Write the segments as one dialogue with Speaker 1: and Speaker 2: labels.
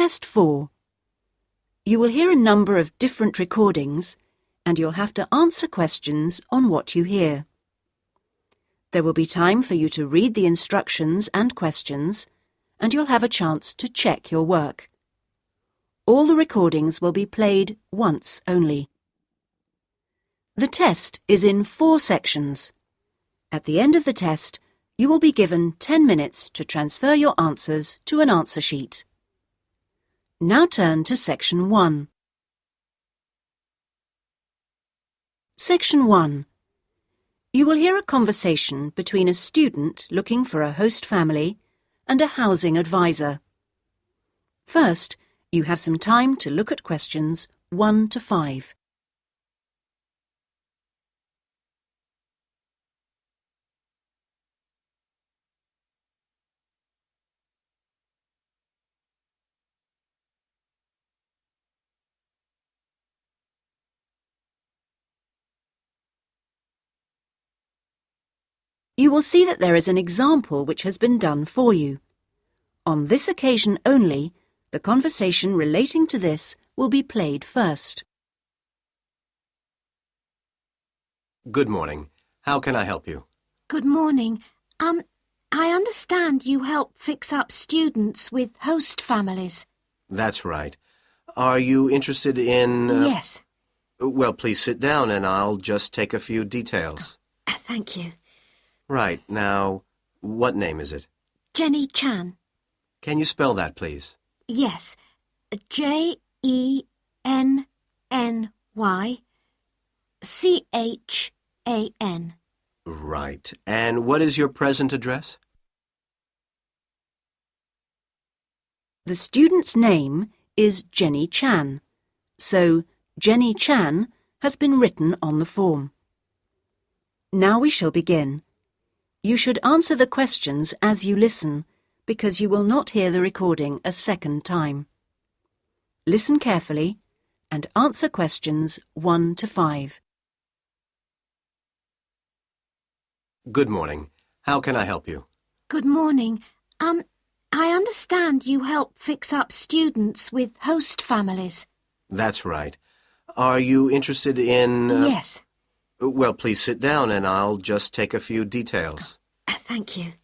Speaker 1: Test 4. You will hear a number of different recordings and you'll have to answer questions on what you hear. There will be time for you to read the instructions and questions and you'll have a chance to check your work. All the recordings will be played once only. The test is in 4 sections. At the end of the test, you will be given 10 minutes to transfer your answers to an answer sheet. Now turn to Section 1. Section 1. You will hear a conversation between a student looking for a host family and a housing advisor. First, you have some time to look at questions 1 to 5. You will see that there is an example which has been done for you. On this occasion only, the conversation relating to this will be played first.
Speaker 2: Good morning. How can I help you?
Speaker 3: Good morning. I understand you help fix up students with host families.
Speaker 2: That's right. Are you interested in...
Speaker 3: Yes.
Speaker 2: Well, please sit down and I'll just take a few details.
Speaker 3: Thank you.
Speaker 2: Right. Now, what name is it?
Speaker 3: Jenny Chan.
Speaker 2: Can you spell that, please?
Speaker 3: Yes. Jenny-Chan.
Speaker 2: Right. And what is your present address?
Speaker 1: The student's name is Jenny Chan, so Jenny Chan has been written on the form. Now we shall begin. You should answer the questions as you listen, because you will not hear the recording a second time. Listen carefully and answer questions 1 to 5.
Speaker 2: Good morning. How can I help you?
Speaker 3: Good morning. I understand you help fix up students with host families.
Speaker 2: That's right. Are you interested in...
Speaker 3: Yes.
Speaker 2: Well, please sit down and I'll just take a few details.
Speaker 3: Thank you.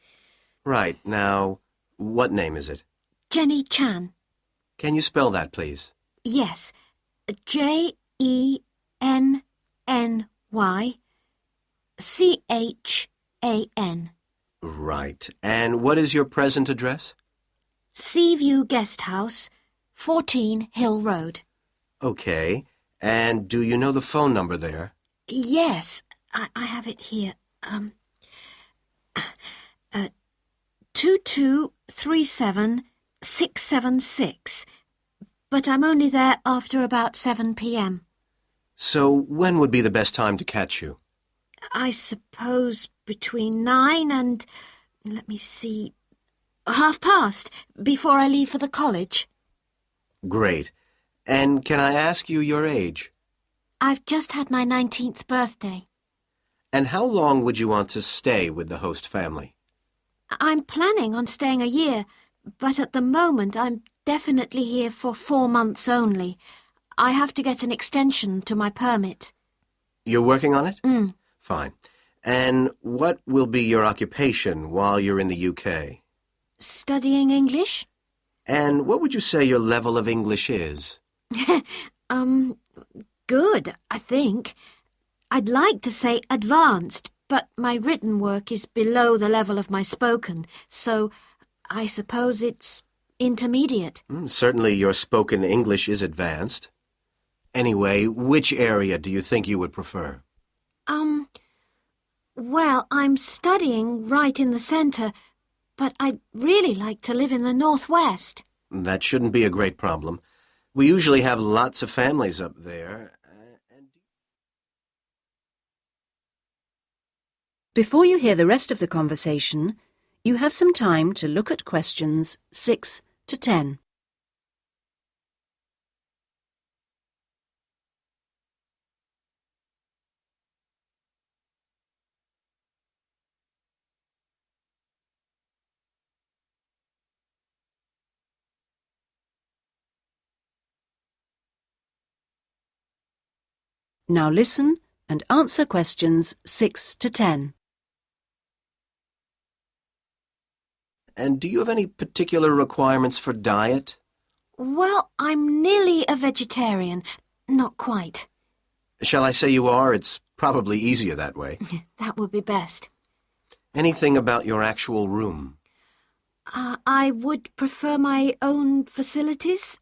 Speaker 2: Right. Now, what name is it?
Speaker 3: Jenny Chan.
Speaker 2: Can you spell that, please?
Speaker 3: Yes. Jenny-Chan.
Speaker 2: Right. And what is your present address?
Speaker 3: Seaview Guest House, 14 Hill Road.
Speaker 2: Okay. And do you know the phone number there?
Speaker 3: Yes, I have it here. 2237676. But I'm only there after about 7 p.m.
Speaker 2: So when would be the best time to catch you?
Speaker 3: I suppose between 9 and, let me see, past, before I leave for the college.
Speaker 2: Great. And can I ask you your age?
Speaker 3: I've just had my 19th birthday.
Speaker 2: And how long would you want to stay with the host family?
Speaker 3: I'm planning on staying a year, but at the moment I'm definitely here for 4 months only. I have to get an extension to my permit.
Speaker 2: You're working on it?
Speaker 3: Mm.
Speaker 2: Fine. And what will be your occupation while you're in the UK?
Speaker 3: Studying English?
Speaker 2: And what would you say your level of English is?
Speaker 3: Good, I think. I'd like to say advanced, but my written work is below the level of my spoken, so I suppose it's intermediate.
Speaker 2: Certainly your spoken English is advanced. Anyway, which area do you think you would prefer?
Speaker 3: Well, I'm studying right in the centre, but I'd really like to live in the northwest.
Speaker 2: That shouldn't be a great problem. We usually have lots of families up there.
Speaker 1: Before you hear the rest of the conversation, you have some time to look at questions 6 to 10. Now listen and answer questions 6 to 10.
Speaker 2: And do you have any particular requirements for diet?
Speaker 3: Well, I'm nearly a vegetarian. Not quite.
Speaker 2: Shall I say you are? It's probably easier that way.
Speaker 3: That would be best.
Speaker 2: Anything about your actual room?
Speaker 3: I would prefer my own facilities.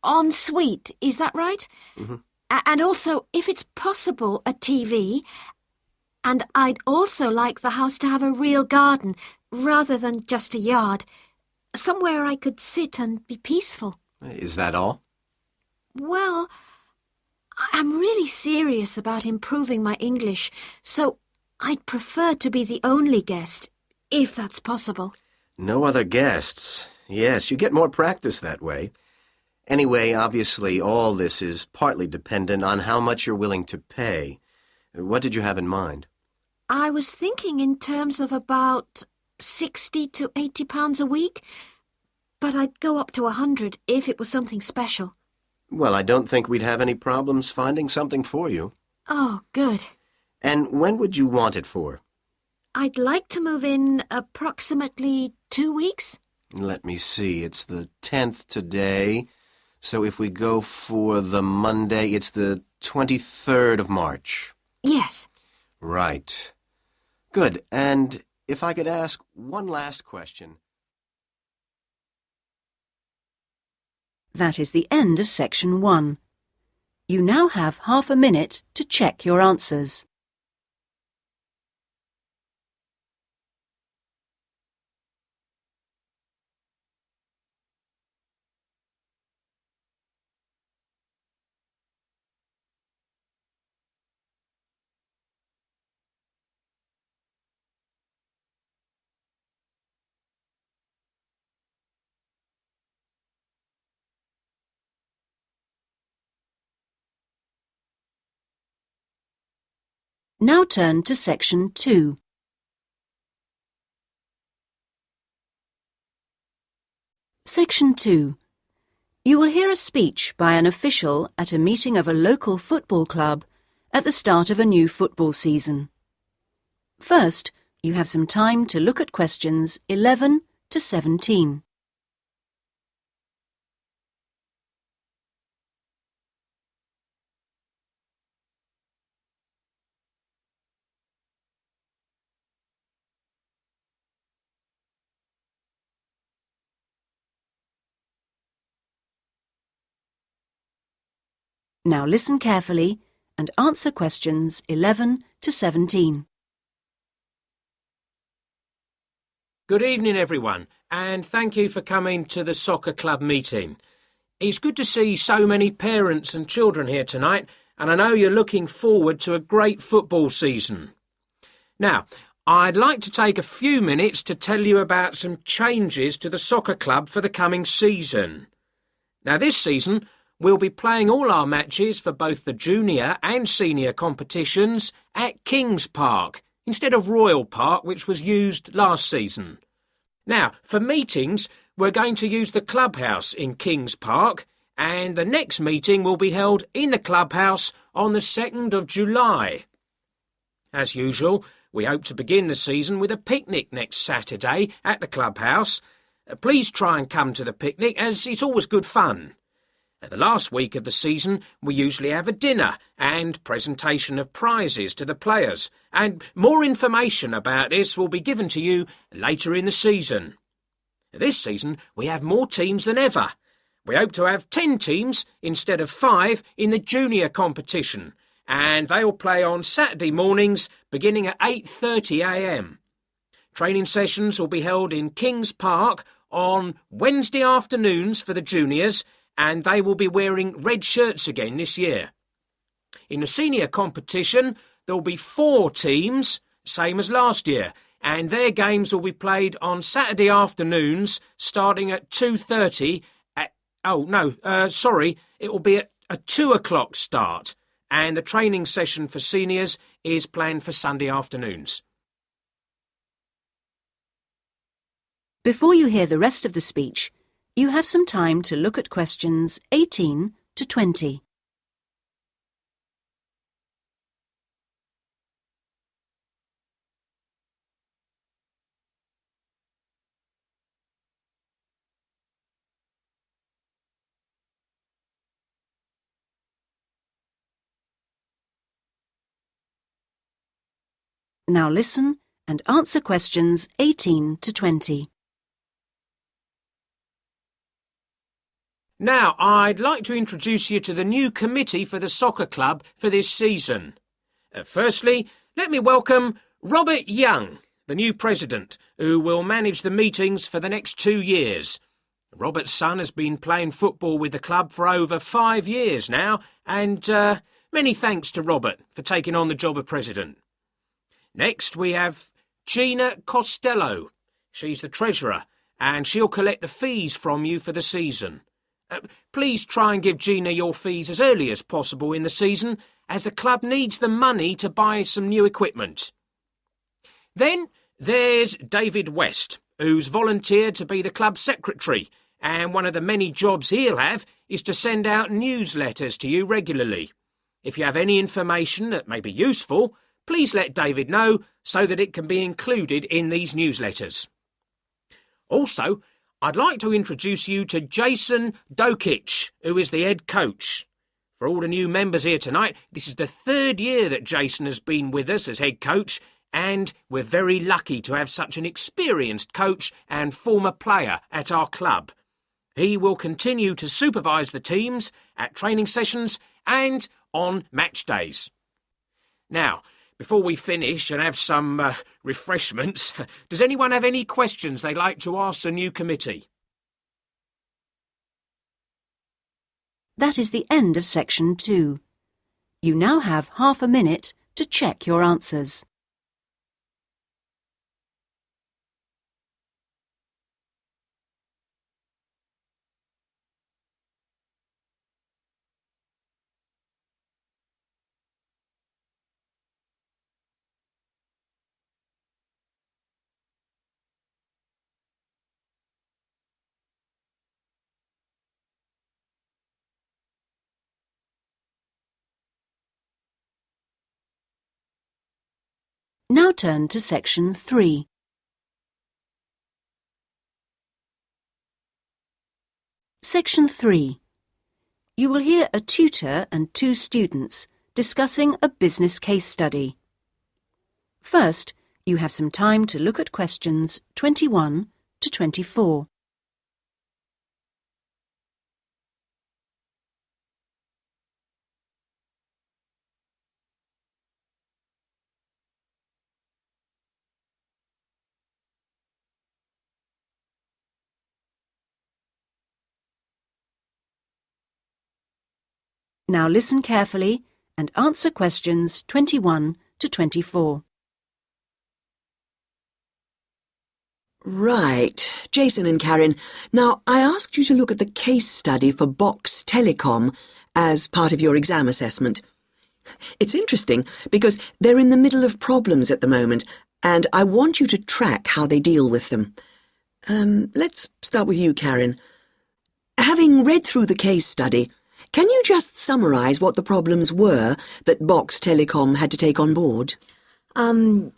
Speaker 3: En suite, is that right?
Speaker 2: Mm-hmm.
Speaker 3: And also, if it's possible, a TV. And I'd also like the house to have a real garden, rather than just a yard. Somewhere I could sit and be peaceful.
Speaker 2: Is that all?
Speaker 3: Well, I'm really serious about improving my English, so I'd prefer to be the only guest, if that's possible.
Speaker 2: No other guests. Yes, you get more practice that way. Anyway, obviously, all this is partly dependent on how much you're willing to pay. What did you have in mind?
Speaker 3: I was thinking in terms of about £60 to £80 a week, but I'd go up to 100 if it was something special.
Speaker 2: Well, I don't think we'd have any problems finding something for you.
Speaker 3: Oh, good.
Speaker 2: And when would you want it for?
Speaker 3: I'd like to move in approximately 2 weeks.
Speaker 2: Let me see, it's the 10th today. So if we go for the Monday, it's the 23rd of March.
Speaker 3: Yes.
Speaker 2: Right. Good. And if I could ask one last question.
Speaker 1: That is the end of section 1. You now have half a minute to check your answers. Now turn to section 2. Section 2. You will hear a speech by an official at a meeting of a local football club at the start of a new football season. First, you have some time to look at questions 11 to 17. Now listen carefully and answer questions 11 to 17.
Speaker 4: Good evening, everyone, and thank you for coming to the soccer club meeting. It's good to see so many parents and children here tonight, and I know you're looking forward to a great football season. Now, I'd like to take a few minutes to tell you about some changes to the soccer club for the coming season. Now, this season, we'll be playing all our matches for both the junior and senior competitions at Kings Park, instead of Royal Park, which was used last season. Now, for meetings, we're going to use the clubhouse in Kings Park, and the next meeting will be held in the clubhouse on the 2nd of July. As usual, we hope to begin the season with a picnic next Saturday at the clubhouse. Please try and come to the picnic, as it's always good fun. At the last week of the season, we usually have a dinner and presentation of prizes to the players, and more information about this will be given to you later in the season. This season, we have more teams than ever. We hope to have 10 teams instead of 5 in the junior competition, and they will play on Saturday mornings beginning at 8:30 a.m. Training sessions will be held in Kings Park on Wednesday afternoons for the juniors, and they will be wearing red shirts again this year. In the senior competition, there will be 4 teams, same as last year, and their games will be played on Saturday afternoons starting at 2:30 it will be at a 2 o'clock start, and the training session for seniors is planned for Sunday afternoons.
Speaker 1: Before you hear the rest of the speech, you have some time to look at questions 18 to 20. Now listen and answer questions 18 to 20.
Speaker 4: Now, I'd like to introduce you to the new committee for the soccer club for this season. Firstly, let me welcome Robert Young, the new president, who will manage the meetings for the next 2 years. Robert's son has been playing football with the club for over 5 years now, and many thanks to Robert for taking on the job of president. Next, we have Gina Costello. She's the treasurer, and she'll collect the fees from you for the season. Please try and give Gina your fees as early as possible in the season, as the club needs the money to buy some new equipment. Then there's David West, who's volunteered to be the club secretary, and one of the many jobs he'll have is to send out newsletters to you regularly. If you have any information that may be useful, please let David know so that it can be included in these newsletters. Also, I'd like to introduce you to Jason Dokic, who is the head coach. For all the new members here tonight, this is the 3rd year that Jason has been with us as head coach, and we're very lucky to have such an experienced coach and former player at our club. He will continue to supervise the teams at training sessions and on match days. Now, before we finish and have some refreshments, does anyone have any questions they'd like to ask the new committee?
Speaker 1: That is the end of section 2. You now have half a minute to check your answers. Now turn to section 3. Section 3. You will hear a tutor and 2 students discussing a business case study. First, you have some time to look at questions 21 to 24. Now listen carefully and answer questions 21 to 24.
Speaker 5: Right, Jason and Karen. Now, I asked you to look at the case study for Box Telecom as part of your exam assessment. It's interesting because they're in the middle of problems at the moment, and I want you to track how they deal with them. Let's start with you, Karen. Having read through the case study, can you just summarise what the problems were that Box Telecom had to take on board?
Speaker 3: Well,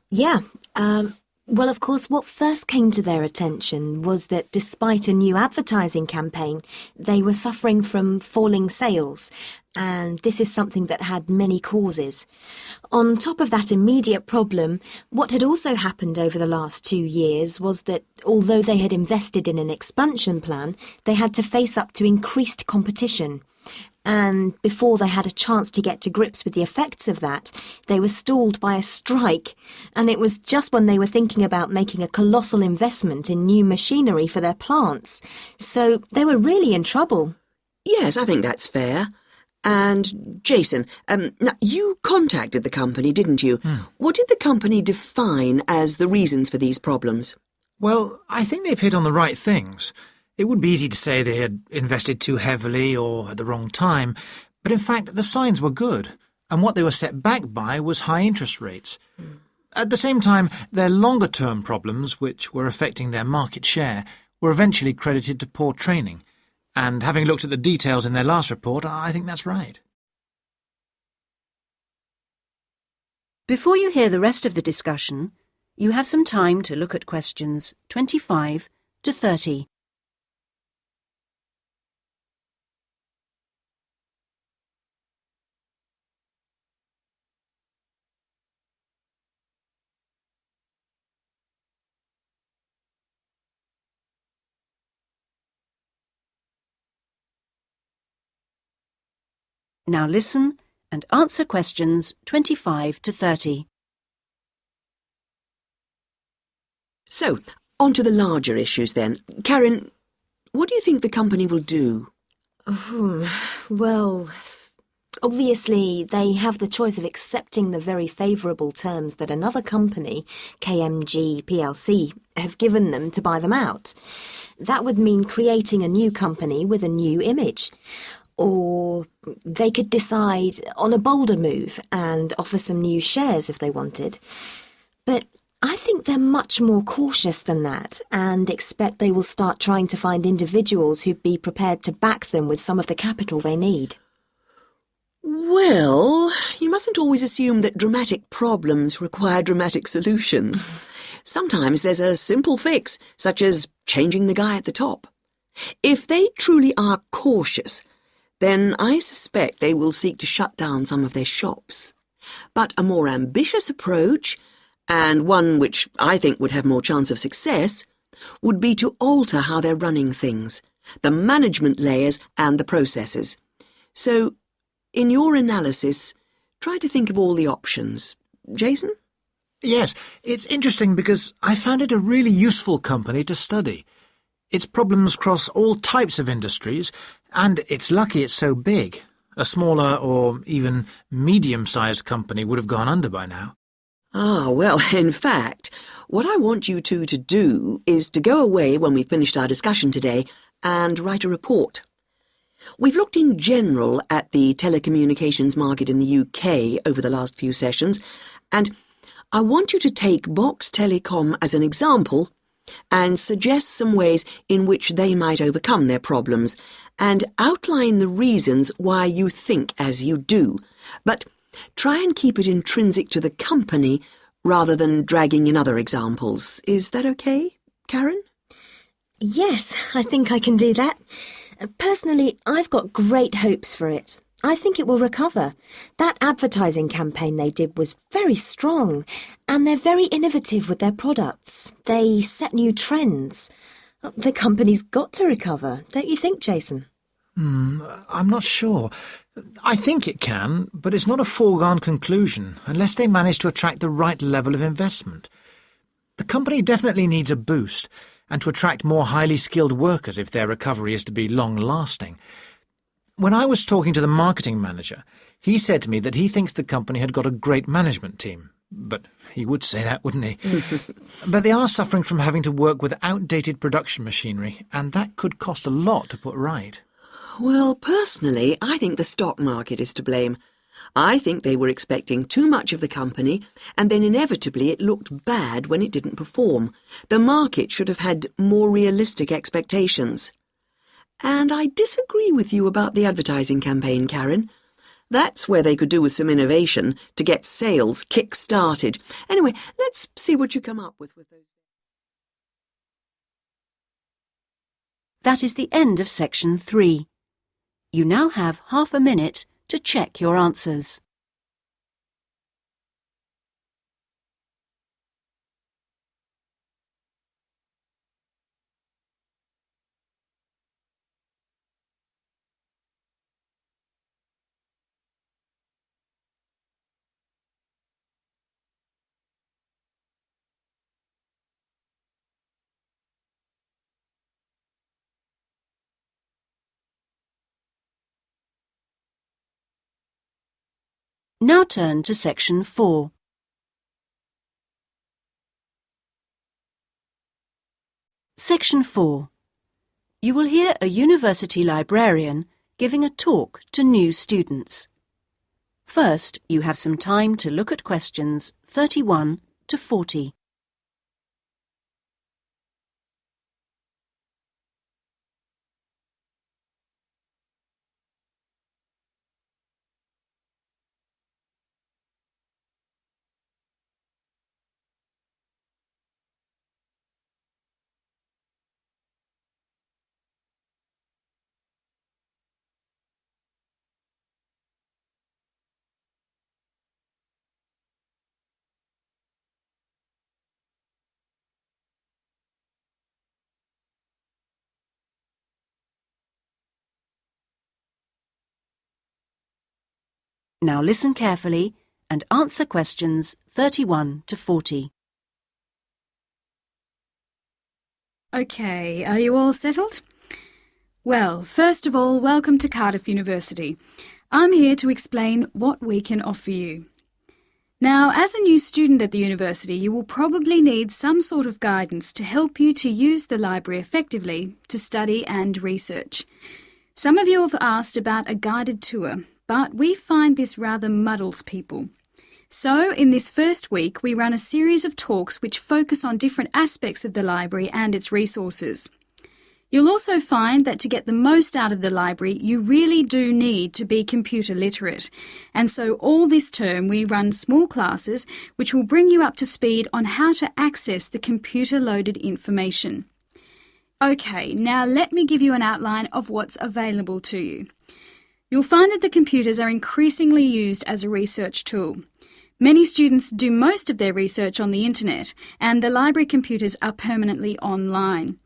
Speaker 3: of course, what first came to their attention was that despite a new advertising campaign, they were suffering from falling sales, and this is something that had many causes. On top of that immediate problem, what had also happened over the last 2 years was that although they had invested in an expansion plan, they had to face up to increased competition. And before they had a chance to get to grips with the effects of that, they were stalled by a strike. And it was just when they were thinking about making a colossal investment in new machinery for their plants. So they were really in trouble.
Speaker 5: Yes, I think that's fair. And, Jason, now you contacted the company, didn't you? What did the company define as the reasons for these problems?
Speaker 6: Well, I think they've hit on the right things. It would be easy to say they had invested too heavily or at the wrong time, but in fact the signs were good, and what they were set back by was high interest rates. At the same time, their longer-term problems, which were affecting their market share, were eventually credited to poor training. And having looked at the details in their last report, I think that's right.
Speaker 1: Before you hear the rest of the discussion, you have some time to look at questions 25 to 30. Now listen and answer questions 25 to 30.
Speaker 5: So, on to the larger issues then. Karen, what do you think the company will do?
Speaker 7: Well, obviously they have the choice of accepting the very favourable terms that another company, KMG plc, have given them to buy them out. That would mean creating a new company with a new image. Or they could decide on a bolder move and offer some new shares if they wanted. But I think they're much more cautious than that and expect they will start trying to find individuals who'd be prepared to back them with some of the capital they need.
Speaker 5: Well, you mustn't always assume that dramatic problems require dramatic solutions. Sometimes there's a simple fix, such as changing the guy at the top. If they truly are cautious, then I suspect they will seek to shut down some of their shops. But a more ambitious approach, and one which I think would have more chance of success, would be to alter how they're running things, the management layers and the processes. So, in your analysis, try to think of all the options. Jason?
Speaker 6: Yes, it's interesting because I found it a really useful company to study. Its problems cross all types of industries, and it's lucky it's so big. A smaller or even medium-sized company would have gone under by now.
Speaker 5: Ah, well, in fact, what I want you two to do is to go away when we've finished our discussion today and write a report. We've looked in general at the telecommunications market in the UK over the last few sessions, and I want you to take Box Telecom as an example and suggest some ways in which they might overcome their problems, and outline the reasons why you think as you do. But try and keep it intrinsic to the company rather than dragging in other examples. Is that okay, Karen?
Speaker 7: Yes, I think I can do that. Personally, I've got great hopes for it. I think it will recover. That advertising campaign they did was very strong, and they're very innovative with their products. They set new trends. The company's got to recover, don't you think, Jason?
Speaker 6: I'm not sure. I think it can, but it's not a foregone conclusion unless they manage to attract the right level of investment. The company definitely needs a boost, and to attract more highly skilled workers if their recovery is to be long-lasting. When I was talking to the marketing manager, he said to me that he thinks the company had got a great management team. But he would say that, wouldn't he? But they are suffering from having to work with outdated production machinery, and that could cost a lot to put right.
Speaker 5: Well, personally, I think the stock market is to blame. I think they were expecting too much of the company, and then inevitably it looked bad when it didn't perform. The market should have had more realistic expectations. And I disagree with you about the advertising campaign, Karen. That's where they could do with some innovation to get sales kick-started. Anyway, let's see what you come up with those.
Speaker 1: That is the end of section 3. You now have half a minute to check your answers. Now turn to section 4. Section 4. You will hear a university librarian giving a talk to new students. First, you have some time to look at questions 31 to 40. Now listen carefully and answer questions 31 to 40.
Speaker 8: OK, are you all settled? Well, first of all, welcome to Cardiff University. I'm here to explain what we can offer you. Now, as a new student at the university, you will probably need some sort of guidance to help you to use the library effectively to study and research. Some of you have asked about a guided tour, but we find this rather muddles people. So, in this first week, we run a series of talks which focus on different aspects of the library and its resources. You'll also find that to get the most out of the library, you really do need to be computer literate. And so all this term we run small classes which will bring you up to speed on how to access the computer-loaded information. OK, now let me give you an outline of what's available to you. You'll find that the computers are increasingly used as a research tool. Many students do most of their research on the internet, and the library computers are permanently online.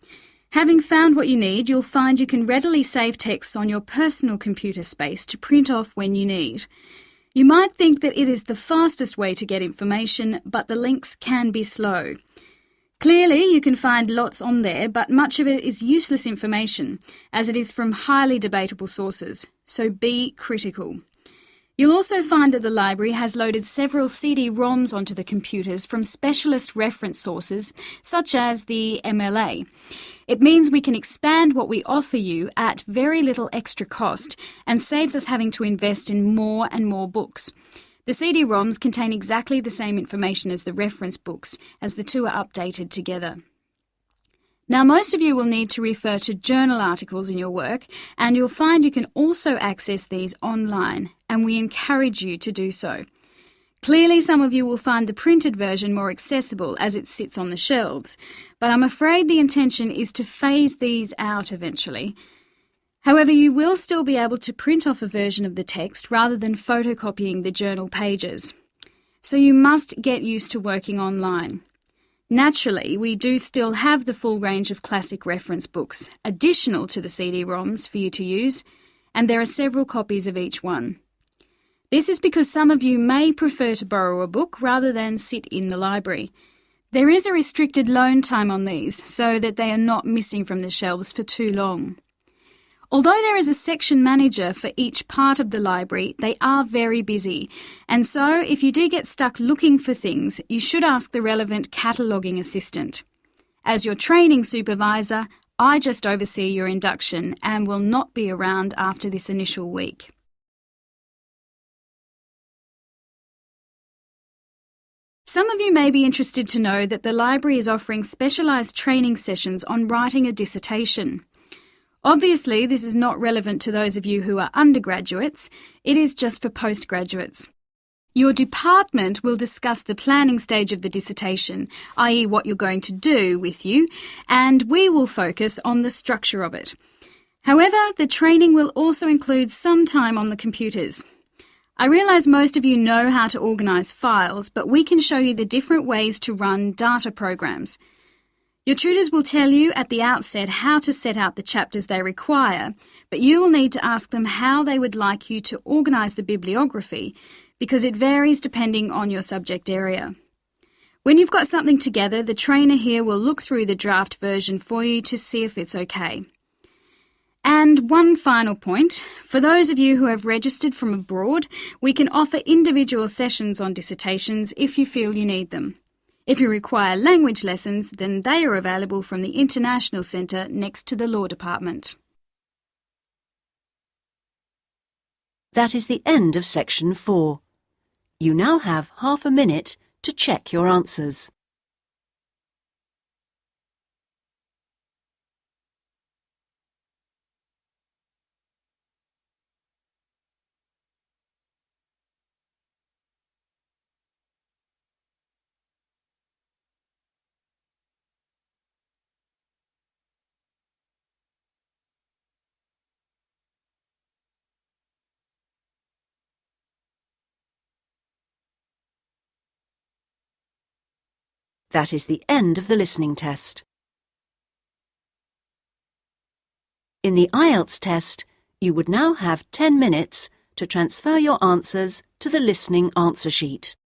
Speaker 8: Having found what you need, you'll find you can readily save texts on your personal computer space to print off when you need. You might think that it is the fastest way to get information, but the links can be slow. Clearly, you can find lots on there, but much of it is useless information, as it is from highly debatable sources, so be critical. You'll also find that the library has loaded several CD-ROMs onto the computers from specialist reference sources, such as the MLA. It means we can expand what we offer you at very little extra cost and saves us having to invest in more and more books. The CD-ROMs contain exactly the same information as the reference books, as the two are updated together. Now, most of you will need to refer to journal articles in your work, and you'll find you can also access these online, and we encourage you to do so. Clearly, some of you will find the printed version more accessible as it sits on the shelves, but I'm afraid the intention is to phase these out eventually. However, you will still be able to print off a version of the text rather than photocopying the journal pages. So you must get used to working online. Naturally, we do still have the full range of classic reference books, additional to the CD-ROMs for you to use, and there are several copies of each one. This is because some of you may prefer to borrow a book rather than sit in the library. There is a restricted loan time on these, so that they are not missing from the shelves for too long. Although there is a section manager for each part of the library, they are very busy, and so if you do get stuck looking for things, you should ask the relevant cataloguing assistant. As your training supervisor, I just oversee your induction and will not be around after this initial week. Some of you may be interested to know that the library is offering specialised training sessions on writing a dissertation. Obviously, this is not relevant to those of you who are undergraduates, it is just for postgraduates. Your department will discuss the planning stage of the dissertation, i.e. what you're going to do with you, and we will focus on the structure of it. However, the training will also include some time on the computers. I realise most of you know how to organise files, but we can show you the different ways to run data programs. Your tutors will tell you at the outset how to set out the chapters they require, but you will need to ask them how they would like you to organise the bibliography, because it varies depending on your subject area. When you've got something together, the trainer here will look through the draft version for you to see if it's okay. And one final point, for those of you who have registered from abroad, we can offer individual sessions on dissertations if you feel you need them. If you require language lessons, then they are available from the International Centre next to the Law Department.
Speaker 1: That is the end of section 4. You now have half a minute to check your answers. That is the end of the listening test. In the IELTS test, you would now have 10 minutes to transfer your answers to the listening answer sheet.